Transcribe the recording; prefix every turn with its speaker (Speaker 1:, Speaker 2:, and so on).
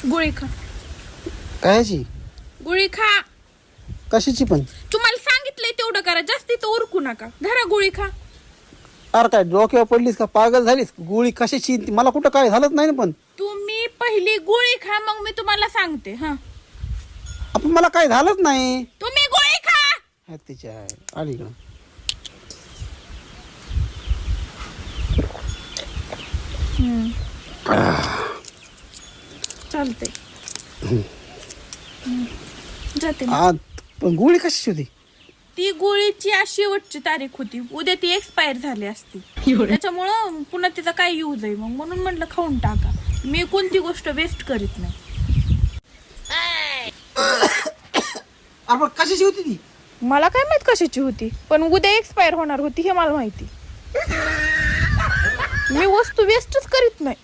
Speaker 1: गोळी खा.
Speaker 2: कायची
Speaker 1: गोळी खा.
Speaker 2: कशाची पण?
Speaker 1: तुम्हाला सांगितलंय तेवढं करा, जास्ती तर उरकू नका. धरा गोळी खा.
Speaker 2: अरे काय डोक्यावर पडलीस का? पागल झालीस? गोळी कशाची? मला कुठं काय झालंच नाही ना. पण
Speaker 1: तुम्ही पहिली गोळी खा, मग मी तुम्हाला सांगते. हा,
Speaker 2: आपण मला काय झालंच नाही.
Speaker 1: तुम्ही गोळी खा.
Speaker 2: तिच्या आली का?
Speaker 1: चालतंय. जाते मी.
Speaker 2: आज पण गोळी कशाची होती?
Speaker 1: ती गोळीची आज शेवटची तारीख होती. उद्या ती एक्सपायर झाली असती, त्याच्यामुळं पुन्हा तिचा काय यूज आहे. मग म्हणून म्हटलं खाऊन टाका. मी कोणती गोष्ट वेस्ट करीत नाही.
Speaker 2: आपण कशाची होती ती?
Speaker 1: मला काय माहित कशाची होती, पण उद्या एक्सपायर होणार होती हे मला माहिती. मी वस्तू वेस्टच करीत नाही.